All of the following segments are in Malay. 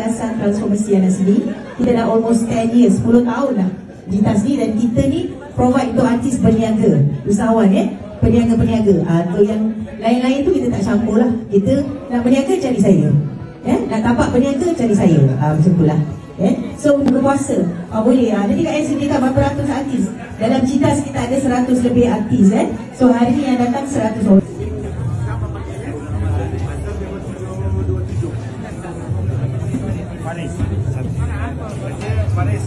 Yayasan Transformasi Anak Seni. Kita dah almost 10 years, 10 tahun dah di Tasni, dan kita ni provide untuk artis berniaga, usahawan peniaga-peniaga. Untuk yang lain-lain tu kita tak campur lah. Kita nak berniaga cari saya, nak tapak berniaga cari saya, macam tu lah. So berpuasa boleh. Nanti kat sini berapa ratus artis. Dalam Citas kita ada 100 lebih artis. So hari ni yang datang 100 orang. Paris.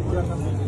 Kurang